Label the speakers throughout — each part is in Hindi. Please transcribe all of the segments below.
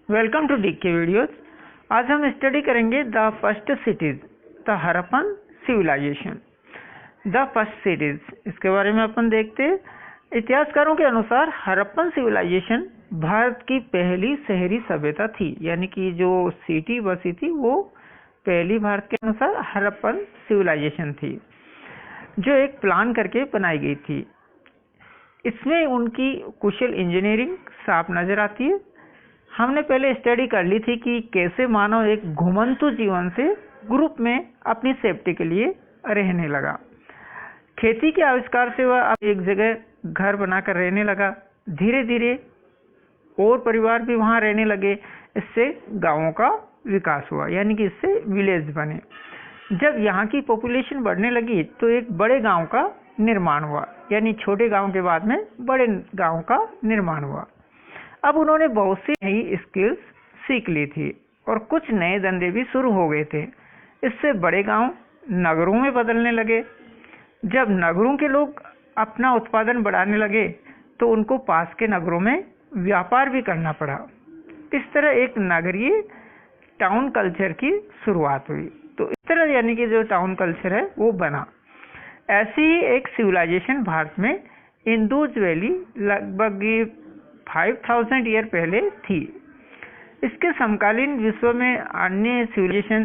Speaker 1: Welcome to DK videos. आज हम स्टडी करेंगे the first cities, the Harappan civilisation. The first cities, इसके बारे में अपन देखते हैं। इतिहासकारों के अनुसार हरप्पन सिविलाइजेशन भारत की पहली शहरी सभ्यता थी, यानी कि जो सिटी बसी थी वो पहली भारत के अनुसार हरप्पन सिविलाइजेशन थी, जो एक प्लान करके बनाई गई थी। इसमें उनकी कुशल इंजीनियरिंग साफ नजर आती है। हमने पहले स्टडी कर ली थी कि कैसे मानव एक घुमंतु जीवन से ग्रुप में अपनी सेफ्टी के लिए रहने लगा। खेती के आविष्कार से वह एक जगह घर बनाकर रहने लगा। धीरे धीरे और परिवार भी वहां रहने लगे। इससे गांवों का विकास हुआ, यानी कि इससे विलेज बने। जब यहाँ की पॉपुलेशन बढ़ने लगी तो एक बड़े गांव का निर्माण हुआ, यानी छोटे गांव के बाद में बड़े गांव का निर्माण हुआ। अब उन्होंने बहुत सी नई स्किल्स सीख ली थी और कुछ नए धंधे भी शुरू हो गए थे। इससे बड़े गांव नगरों में बदलने लगे। जब नगरों के लोग अपना उत्पादन बढ़ाने लगे तो उनको पास के नगरों में व्यापार भी करना पड़ा। इस तरह एक नगरीय टाउन कल्चर की शुरुआत हुई। तो इस तरह यानी कि जो टाउन कल्चर है वो बना। ऐसी ही एक सिविलाइजेशन भारत में इंदुज वैली लगभग 5000 ईयर पहले थी। इसके समकालीन विश्व में अन्य सिविलाइजेशन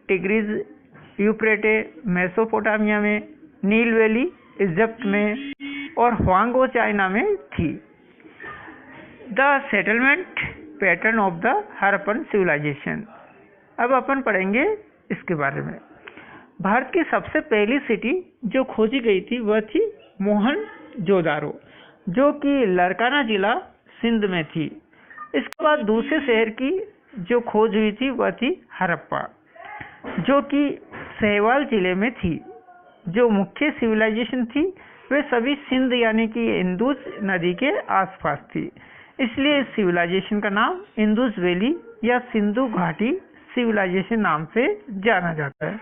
Speaker 1: टिग्रिस यूफ्रेटिस मेसोपोटामिया में, नील वैली इजिप्ट में और ह्वांगो चाइना में थी। The settlement pattern of the Harappan civilisation. अब अपन पढ़ेंगे इसके बारे में। भारत की सबसे पहली सिटी जो खोजी गई थी वह थी मोहनजोदारो, जो कि लरकाना जिला सिंध में थी। इसके बाद दूसरे शहर की जो खोज हुई थी वह थी हरप्पा, जो कि सहवाल जिले में थी। जो मुख्य सिविलाइजेशन थी वे सभी सिंध यानी कि इंदुज नदी के आसपास थी। इसलिए इस सिविलाइजेशन का नाम इंदुज वैली या सिंधु घाटी सिविलाइजेशन नाम से जाना जाता है।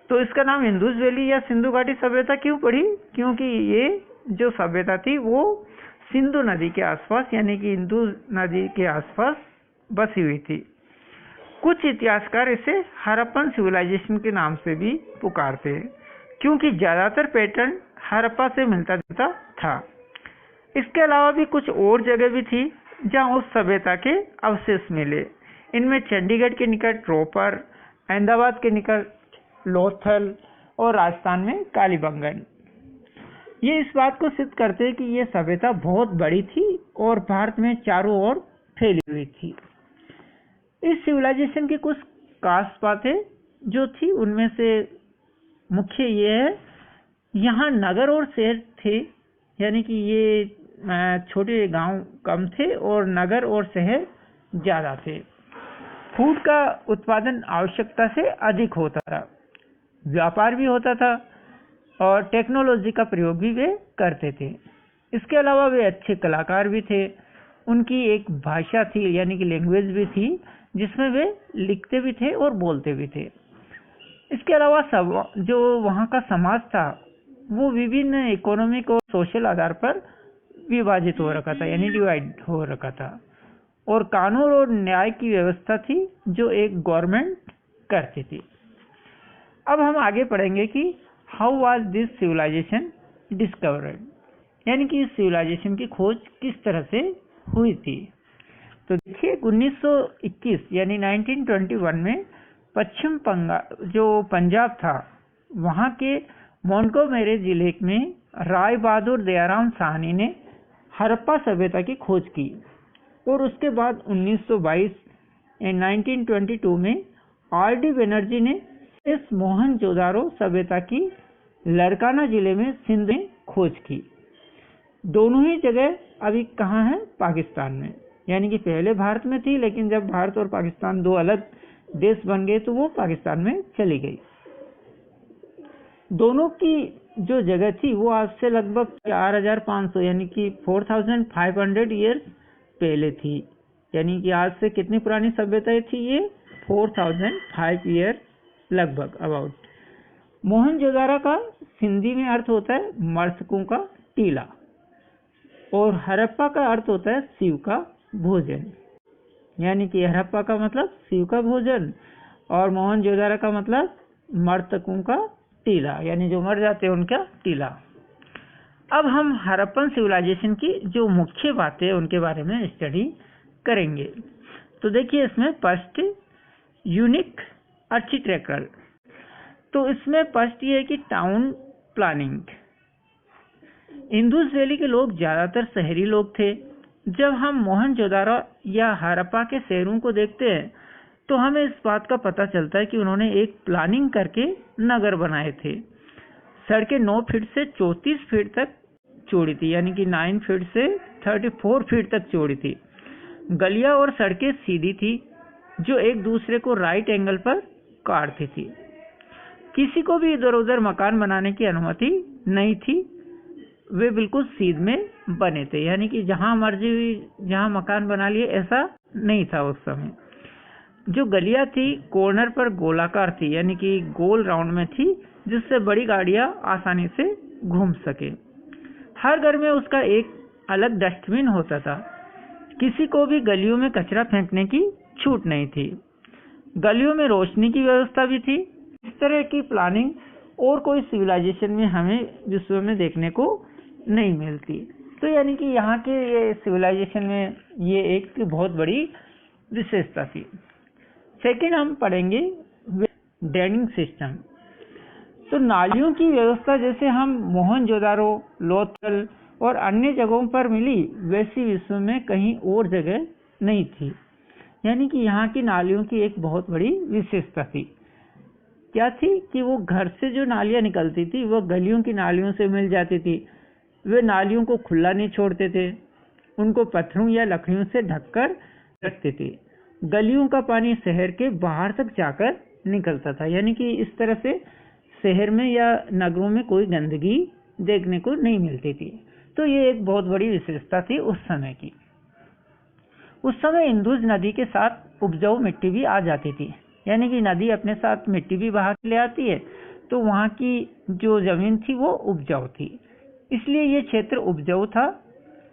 Speaker 1: तो इसका नाम इंदुज वैली या सिंधु घाटी सभ्यता क्यों पड़ी? क्योंकि ये जो सभ्यता थी वो सिंधु नदी के आसपास यानी कि इंदु नदी के आसपास बसी हुई थी। कुछ इतिहासकार इसे हरप्पन सिविलाइजेशन के नाम से भी पुकारते हैं, क्योंकि ज्यादातर पैटर्न हरप्पा से मिलता जुलता था। इसके अलावा भी कुछ और जगह भी थी जहां उस सभ्यता के अवशेष मिले। इनमें चंडीगढ़ के निकट रोपर, अहमदाबाद के निकट लोथल और राजस्थान में कालीबंगन। ये इस बात को सिद्ध करते हैं कि ये सभ्यता बहुत बड़ी थी और भारत में चारों ओर फैली हुई थी। इस सिविलाइजेशन की कुछ खास बातें जो थी उनमें से मुख्य ये है, यहाँ नगर और शहर थे, यानी कि ये छोटे गांव कम थे और नगर और शहर ज्यादा थे। फूड का उत्पादन आवश्यकता से अधिक होता था, व्यापार भी होता था और टेक्नोलॉजी का प्रयोग भी वे करते थे। इसके अलावा वे अच्छे कलाकार भी थे। उनकी एक भाषा थी यानी कि लैंग्वेज भी थी, जिसमें वे लिखते भी थे और बोलते भी थे। इसके अलावा जो वहाँ का समाज था वो विभिन्न इकोनॉमिक और सोशल आधार पर विभाजित हो रखा था, यानी डिवाइड हो रखा था। और कानून और न्याय की व्यवस्था थी जो एक गवर्नमेंट करती थी। अब हम आगे पढ़ेंगे कि how was this civilisation discovered, यानी कि इस सिविलाइजेशन की खोज किस तरह से हुई थी। तो देखिए 1921 यानी 1921 में पश्चिम बंगाल जो पंजाब था वहाँ के मोंटगोमेरी जिले में राय बहादुर दयाराम साहनी ने हरप्पा सभ्यता की खोज की। और उसके बाद 1922 1922 में आर.डी. बनर्जी ने इस मोहनजोदारो सभ्यता की लरकाना जिले में सिंध में खोज की। दोनों ही जगह अभी कहाँ है? पाकिस्तान में। यानी कि पहले भारत में थी, लेकिन जब भारत और पाकिस्तान दो अलग देश बन गए तो वो पाकिस्तान में चली गई। दोनों की जो जगह थी वो आज से लगभग 4500 यानी कि 4500 ईयर पहले थी। यानी कि आज से कितनी पुरानी सभ्यता थी ये? 4005 ईयर लगभग अबाउट। मोहनजोदारो का सिंधी में अर्थ होता है मरसकों का टीला और हरप्पा का अर्थ होता है शिव का भोजन। यानी कि हड़प्पा का मतलब शिव का भोजन और मोहनजोदारो का मतलब मृतकों का टीला, यानी जो मर जाते हैं उनका टीला। अब हम हड़प्पन सिविलाइजेशन की जो मुख्य बातें उनके बारे में स्टडी करेंगे। तो देखिए इसमें फर्स्ट यूनिक आर्किटेक्चर, तो इसमें फर्स्ट ये है कि टाउन प्लानिंग। इंदुस वैली के लोग ज्यादातर शहरी लोग थे। जब हम मोहनजोदारो या हड़प्पा के शहरों को देखते हैं तो हमें इस बात का पता चलता है कि उन्होंने एक प्लानिंग करके नगर बनाए थे। सड़कें 9 फीट से 34 फीट तक चौड़ी थी, यानी कि 9 फीट से 34 फीट तक चौड़ी थी। गलियां और सड़कें सीधी थी जो एक दूसरे को राइट एंगल पर काटती थी। किसी को भी इधर उधर मकान बनाने की अनुमति नहीं थी, वे बिल्कुल सीध में बने थे, यानी कि जहां मर्जी जहां मकान बना लिए ऐसा नहीं था उस समय। जो गलियां थी कॉर्नर पर गोलाकार थी, यानी कि गोल राउंड में थी, जिससे बड़ी गाड़ियां आसानी से घूम सके। हर घर में उसका एक अलग डस्टबिन होता था। किसी को भी गलियों में कचरा फेंकने की छूट नहीं थी। गलियों में रोशनी की व्यवस्था भी थी। इस तरह की प्लानिंग और कोई सिविलाइजेशन में हमें विश्व में देखने को नहीं मिलती। तो यानी कि यहाँ के ये सिविलाइजेशन में ये एक बहुत बड़ी विशेषता थी। सेकेंड हम पढ़ेंगे ड्रेनिंग सिस्टम। तो नालियों की व्यवस्था जैसे हम मोहनजोदारो, लोथल और अन्य जगहों पर मिली, वैसी विश्व में कहीं और जगह नहीं थी। यानी कि यहाँ की नालियों की एक बहुत बड़ी विशेषता थी। क्या थी कि वो घर से जो नालियां निकलती थी वो गलियों की नालियों से मिल जाती थी। वे नालियों को खुला नहीं छोड़ते थे, उनको पत्थरों या लकड़ियों से ढककर रखते थे। गलियों का पानी शहर के बाहर तक जाकर निकलता था, यानी कि इस तरह से शहर में या नगरों में कोई गंदगी देखने को नहीं मिलती थी। तो ये एक बहुत बड़ी विशेषता थी उस समय की। उस समय इंदुस नदी के साथ उपजाऊ मिट्टी भी आ जाती थी, यानी कि नदी अपने साथ मिट्टी भी बहा के ले आती है, तो वहाँ की जो जमीन थी वो उपजाऊ थी, इसलिए ये क्षेत्र उपजाऊ था।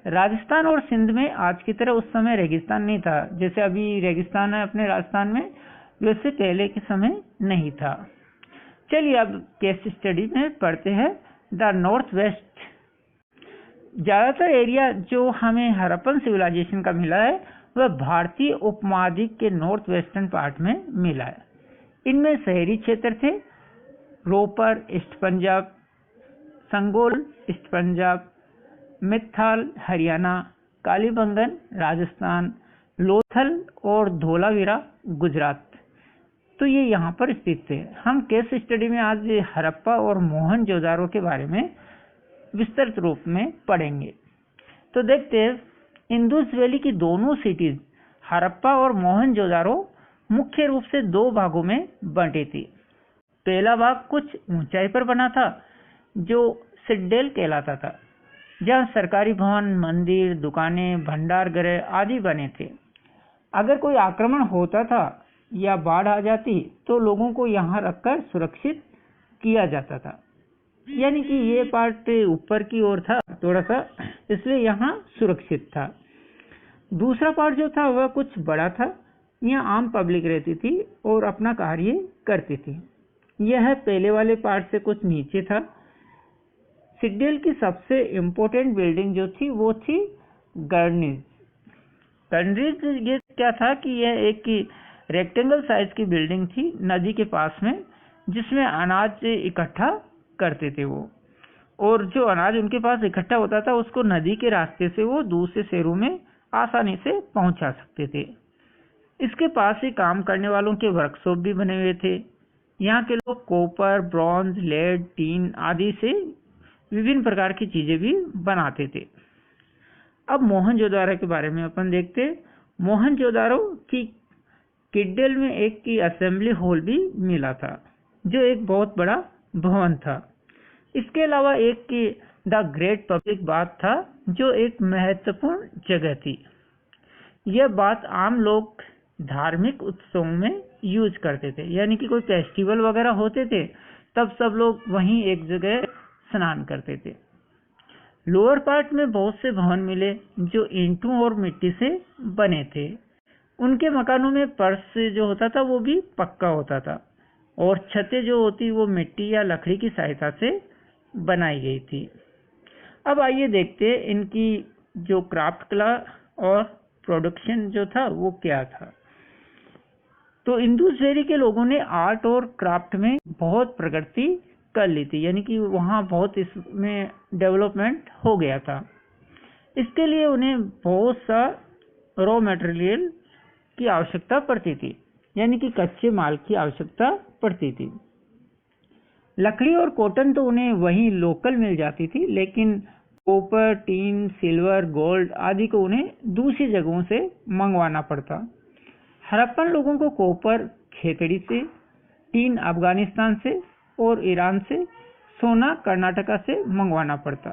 Speaker 1: राजस्थान और सिंध में आज की तरह उस समय रेगिस्तान नहीं था। जैसे अभी रेगिस्तान है अपने राजस्थान में, वैसे पहले के समय नहीं था। चलिए अब केस स्टडी में पढ़ते हैं द नॉर्थ वेस्ट। ज्यादातर एरिया जो हमें हड़प्पन सिविलाइजेशन का मिला है वह भारतीय उपमहाद्वीप के नॉर्थ वेस्टर्न पार्ट में मिला है। इनमें शहरी क्षेत्र थे, रोपर ईस्ट पंजाब, संगोल ईस्ट पंजाब, मित्थाल हरियाणा, कालीबंगन राजस्थान, लोथल और धोलावीरा गुजरात। तो ये यहाँ पर स्थित थे। हम केस स्टडी में आज हड़प्पा और मोहनजोदारो के बारे में विस्तृत रूप में पढ़ेंगे। तो देखते हैं इंदुस वैली की दोनों सिटीज हड़प्पा और मोहनजोदारो मुख्य रूप से 2 भागों में बंटी थी। पहला भाग कुछ ऊंचाई पर बना था जो सिड्डेल कहलाता था, जहाँ सरकारी भवन, मंदिर, दुकानें, भंडार गृह आदि बने थे। अगर कोई आक्रमण होता था या बाढ़ आ जाती तो लोगों को यहाँ रखकर सुरक्षित किया जाता था, यानी कि ये पार्ट ऊपर की ओर था थोड़ा सा, इसलिए यहाँ सुरक्षित था। दूसरा पार्ट जो था वह कुछ बड़ा था, यहाँ आम पब्लिक रहती थी और अपना कार्य करती थी। यह पहले वाले पार्ट से कुछ नीचे था। सिड्डेल की सबसे इम्पोर्टेंट बिल्डिंग जो थी वो थी गर्निज। ये क्या था कि यह एक रेक्टेंगल साइज की बिल्डिंग थी नदी के पास में, जिसमें अनाज इकट्ठा करते थे वो, और जो अनाज उनके पास इकट्ठा होता था उसको नदी के रास्ते से वो दूसरे शहरों में आसानी से पहुंचा सकते थे। इसके पास ही काम करने वालों के वर्कशॉप भी बने हुए थे। यहाँ के लोग कॉपर, ब्रॉन्ज, लेड, टीन आदि से विभिन्न प्रकार की चीजें भी बनाते थे। अब मोहनजोदारो के बारे में अपन देखते। मोहनजोदारो की किड्डेल में एक की असेंबली हॉल भी मिला था, जो एक बहुत बड़ा भवन था। इसके अलावा एक की द ग्रेट पब्लिक बाथ था, जो एक महत्वपूर्ण जगह थी। यह बात आम लोग धार्मिक उत्सवों में यूज करते थे, यानी कि कोई फेस्टिवल वगैरह होते थे तब सब लोग वहीं एक जगह स्नान करते थे। लोअर पार्ट में बहुत से भवन मिले जो ईंटों और मिट्टी से बने थे। उनके मकानों में फर्श जो होता था वो भी पक्का होता था और छतें जो होती वो मिट्टी या लकड़ी की सहायता से बनाई गई थी। अब आइए देखते हैं इनकी जो क्राफ्ट कला और प्रोडक्शन जो था वो क्या था। तो इंडस वैली के लोगों ने आर्ट और क्राफ्ट में बहुत प्रगति कर ली थी, यानी कि वहाँ बहुत इसमें डेवलपमेंट हो गया था। इसके लिए उन्हें बहुत सा रॉ मटेरियल की आवश्यकता पड़ती थी, यानी कि कच्चे माल की आवश्यकता पड़ती थी। लकड़ी और कॉटन तो उन्हें वहीं लोकल मिल जाती थी, लेकिन कॉपर, टीन, सिल्वर, गोल्ड आदि को उन्हें दूसरी जगहों से मंगवाना पड़ता। हड़प्पन लोगों को कॉपर खेतड़ी से, टीन अफगानिस्तान से और ईरान से, सोना कर्नाटका से मंगवाना पड़ता।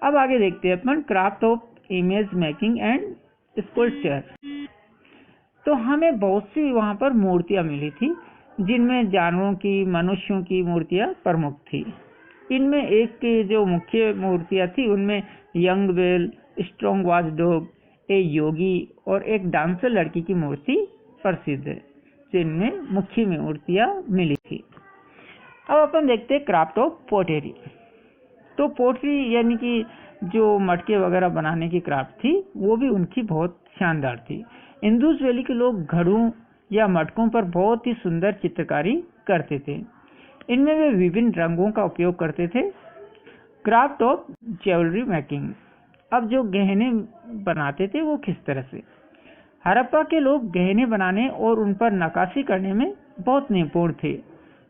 Speaker 1: अब आगे देखते हैं अपन craft of image making and sculpture. तो हमें बहुत सी वहां पर मूर्तियां मिली थी, जिनमें जानवरों की, मनुष्यों की मूर्तियां प्रमुख थी। इनमें एक की जो मुख्य मूर्तियां थी उनमें young well, strong watch dog, एक योगी और एक डांसर लड़की की मूर्ति प्रसिद्ध है, जिनमें मुख्य मूर्तियां मिली थी। अब अपन देखते हैं क्राफ्ट ऑफ पोटेरी। तो पोटरी यानी कि जो मटके वगैरह बनाने की क्राफ्ट थी वो भी उनकी बहुत शानदार थी। इंडस वैली के लोग घड़ों या मटकों पर बहुत ही सुंदर चित्रकारी करते थे। इनमें वे विभिन्न रंगों का उपयोग करते थे। Craft of jewellery making. अब जो गहने बनाते थे वो किस तरह से? हड़प्पा के लोग गहने बनाने और उन पर नक्काशी करने में बहुत निपुण थे।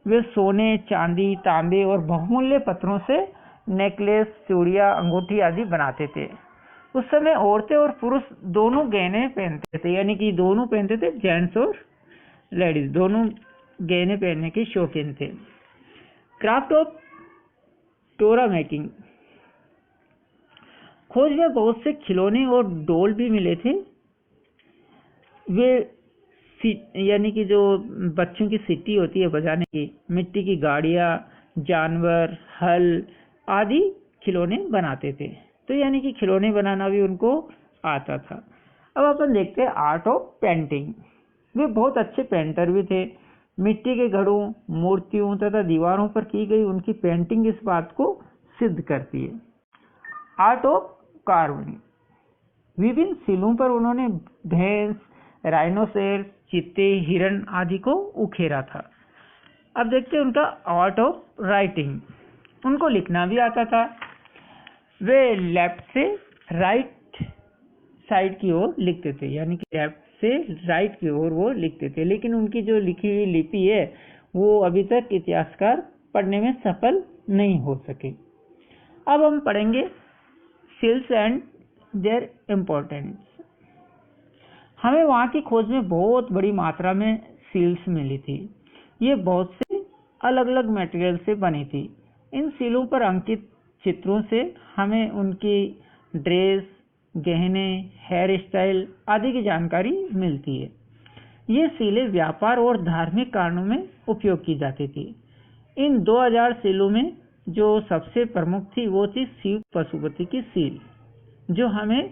Speaker 1: वे सोने, चांदी, तांबे और बहुमूल्य पत्थरों से नेकलेस, चूड़ियां, अंगूठी आदि बनाते थे। उस समय औरतें और पुरुष दोनों गहने पहनते थे, यानी कि दोनों पहनते थे, जेंट्स और लेडीज दोनों गहने पहनने के शौकीन थे। Craft of toy making. खोज में बहुत से खिलौने और डोल भी मिले थे। वे यानी कि जो बच्चों की सीटी होती है बजाने की, मिट्टी की गाड़ियां, जानवर, हल आदि खिलौने बनाते थे। तो यानी कि खिलौने बनाना भी उनको आता था। अब अपन देखते हैं आर्ट ऑफ पेंटिंग। वे बहुत अच्छे पेंटर भी थे। मिट्टी के घड़ों, मूर्तियों तथा दीवारों पर की गई उनकी पेंटिंग इस बात को सिद्ध करती है। Art of carving. विभिन्न सीलों पर उन्होंने भैंस, राइनोसेर, चीते, हिरण आदि को उकेरा था। अब देखते हैं उनका आर्ट ऑफ राइटिंग। उनको लिखना भी आता था। वे लेफ्ट से राइट साइड की ओर लिखते थे, यानी कि लेफ्ट से राइट की ओर वो लिखते थे, लेकिन उनकी जो लिखी हुई लिपि है वो अभी तक इतिहासकार पढ़ने में सफल नहीं हो सके। अब हम पढ़ेंगे सील्स एंड देयर इम्पोर्टेंस। हमें वहां की खोज में बहुत बड़ी मात्रा में सील्स मिली थी। ये बहुत से अलग अलग मटेरियल से बनी थी। इन सीलों पर अंकित चित्रों से हमें उनकी ड्रेस, गहने, हेयर स्टाइल आदि की जानकारी मिलती है। ये सीलें व्यापार और धार्मिक कारणों में उपयोग की जाती थी। इन 2000 सीलों में जो सबसे प्रमुख थी वो थी शिव पशुपति की सील, जो हमें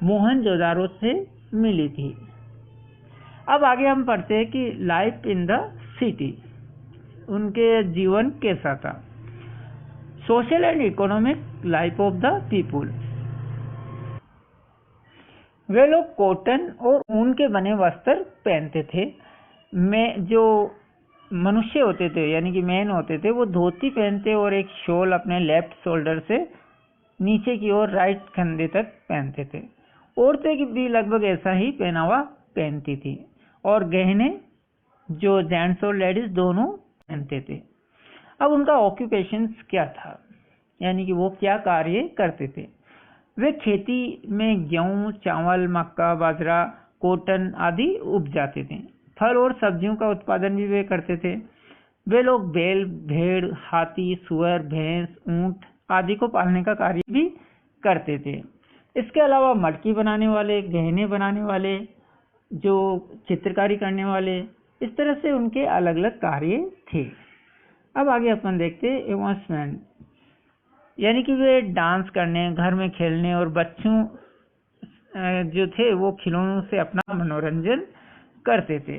Speaker 1: मोहनजोदारो से मिली थी। अब आगे हम पढ़ते हैं कि लाइफ इन द सिटी, उनके जीवन कैसा था। Social and economic life of the people. वे लोग कॉटन और ऊन के बने वस्त्र पहनते थे। में जो मनुष्य होते थे यानी कि मैन होते थे वो धोती पहनते और एक शॉल अपने लेफ्ट शोल्डर से नीचे की ओर राइट कंधे तक पहनते थे। औरतें भी लगभग ऐसा ही पहनावा पहनती थी और गहने जो जेंट्स और लेडीज दोनों पहनते थे। अब उनका ऑक्यूपेशन क्या था, यानी कि वो क्या कार्य करते थे। वे खेती में गेहूं, चावल, मक्का, बाजरा, कॉटन आदि उपजाते थे। फल और सब्जियों का उत्पादन भी वे करते थे। वे लोग बैल, भेड़, हाथी, सुअर, भैंस, ऊंट आदि को पालने का कार्य भी करते थे। इसके अलावा मटकी बनाने वाले, गहने बनाने वाले, जो चित्रकारी करने वाले, इस तरह से उनके अलग अलग कार्य थे। अब आगे अपन देखते हैं एम्यूजमेंट, यानी कि वे डांस करने, घर में खेलने और बच्चों जो थे वो खिलौनों से अपना मनोरंजन करते थे।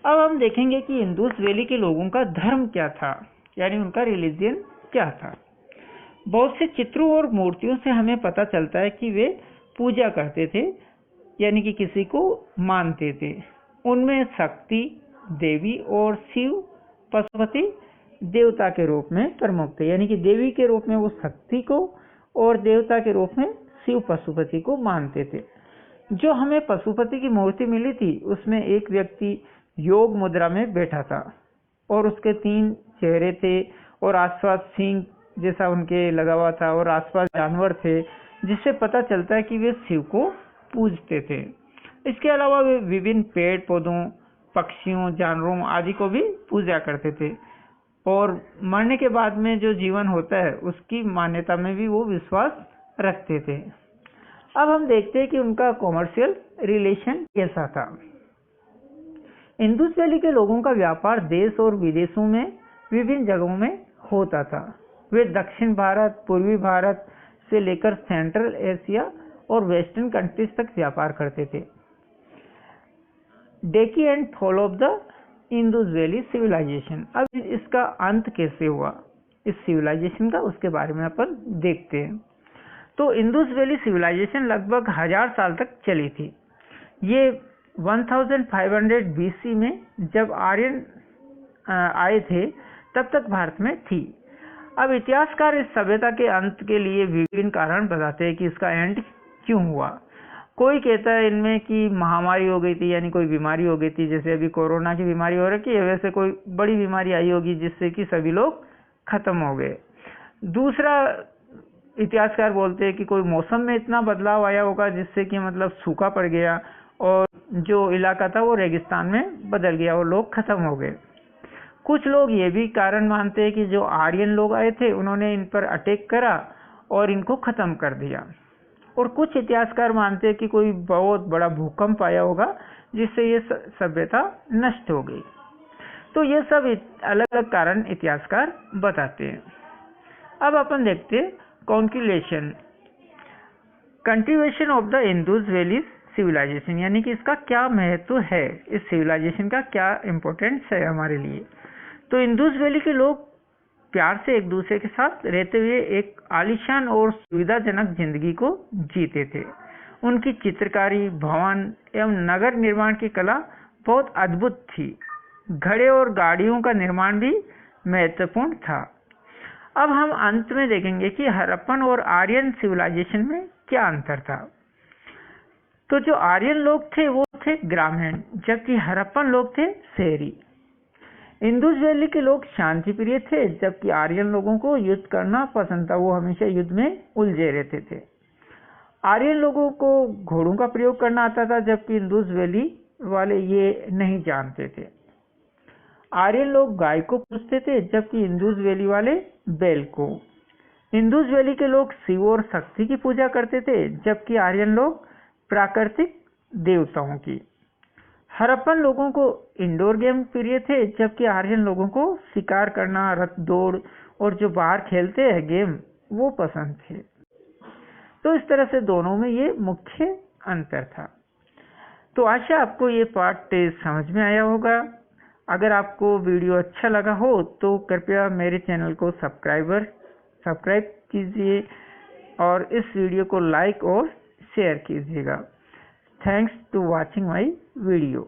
Speaker 1: अब हम देखेंगे कि इंदुस वैली के लोगों का धर्म क्या था, यानी उनका रिलीजियन क्या था। बहुत से चित्रों और मूर्तियों से हमें पता चलता है कि वे पूजा करते थे, यानी कि किसी को मानते थे। उनमें शक्ति देवी और शिव पशुपति देवता के रूप में प्रमुख थे, यानी कि देवी के रूप में वो शक्ति को और देवता के रूप में शिव पशुपति को मानते थे। जो हमें पशुपति की मूर्ति मिली थी उसमें एक व्यक्ति योग मुद्रा में बैठा था और उसके 3 चेहरे थे और आसपास सिंह जैसा उनके लगा हुआ था और आसपास जानवर थे, जिससे पता चलता है कि वे शिव को पूजते थे। इसके अलावा वे विभिन्न पेड़ पौधों, पक्षियों, जानवरों आदि को भी पूजा करते थे और मरने के बाद में जो जीवन होता है उसकी मान्यता में भी वो विश्वास रखते थे। अब हम देखते हैं कि उनका कॉमर्शियल रिलेशन कैसा था। इंदुस वैली के लोगों का व्यापार देश और विदेशों में विभिन्न जगहों में होता था। वे दक्षिण भारत, पूर्वी भारत से लेकर सेंट्रल एशिया और वेस्टर्न कंट्रीज तक व्यापार करते थे। Decay and fall of the Indus valley civilisation. अब इसका अंत कैसे हुआ इस सिविलाइजेशन का, उसके बारे में अपन देखते हैं। तो इंदुस वैली सिविलाइजेशन लगभग 1000 साल तक चली थी। ये 1500 BC में जब आर्यन आए थे तब तक भारत में थी। अब इतिहासकार इस सभ्यता के अंत के लिए विभिन्न कारण बताते हैं कि इसका एंड क्यों हुआ। कोई कहता है इनमें कि महामारी हो गई थी, यानी कोई बीमारी हो गई थी, जैसे अभी कोरोना की बीमारी हो रखी है, वैसे कोई बड़ी बीमारी आई होगी जिससे कि सभी लोग खत्म हो गए। दूसरा इतिहासकार बोलते हैं कि कोई मौसम में इतना बदलाव आया होगा जिससे कि मतलब सूखा पड़ गया और जो इलाका था वो रेगिस्तान में बदल गया और लोग खत्म हो गए। कुछ लोग ये भी कारण मानते हैं कि जो आर्यन लोग आए थे उन्होंने इन पर अटैक करा और इनको खत्म कर दिया। और कुछ इतिहासकार मानते हैं कि कोई बहुत बड़ा भूकंप आया होगा जिससे ये सभ्यता नष्ट हो गई। तो ये सब अलग अलग कारण इतिहासकार बताते हैं। अब अपन देखते हैं conclusion, contribution of the Indus valley civilisation, यानी कि इसका क्या महत्व है, इस सिविलाइजेशन का क्या इम्पोर्टेंस है हमारे लिए। तो इंदुस वैली के लोग प्यार से एक दूसरे के साथ रहते हुए एक आलीशान और सुविधाजनक जिंदगी को जीते थे। उनकी चित्रकारी, भवन एवं नगर निर्माण की कला बहुत अद्भुत थी। घड़े और गाड़ियों का निर्माण भी महत्वपूर्ण था। अब हम अंत में देखेंगे कि हड़प्पन और आर्यन सिविलाइजेशन में क्या अंतर था। तो जो आर्यन लोग थे वो थे ग्रामीण, जबकि हड़प्पन लोग थे शहरी। इंदुस वैली के लोग शांति प्रिय थे, जबकि आर्यन लोगों को युद्ध करना पसंद था, वो हमेशा युद्ध में उलझे रहते थे। आर्यन लोगों को घोड़ों का प्रयोग करना आता था, जबकि इंदुस वैली वाले ये नहीं जानते थे। आर्यन लोग गाय को पूजते थे, जबकि इंदुस वैली वाले बैल को। इंदुस वैली के लोग शिव और शक्ति की पूजा करते थे, जबकि आर्यन लोग प्राकृतिक देवताओं की। हड़प्पन लोगों को इंडोर गेम प्रिय थे, जबकि आर्यन लोगों को शिकार करना, रथ दौड़ और जो बाहर खेलते हैं गेम वो पसंद थे। तो इस तरह से दोनों में ये मुख्य अंतर था। तो आशा आपको ये पार्ट समझ में आया होगा। अगर आपको वीडियो अच्छा लगा हो तो कृपया मेरे चैनल को सब्सक्राइब कीजिए और इस वीडियो को लाइक और शेयर कीजिएगा। Thanks to watching my video.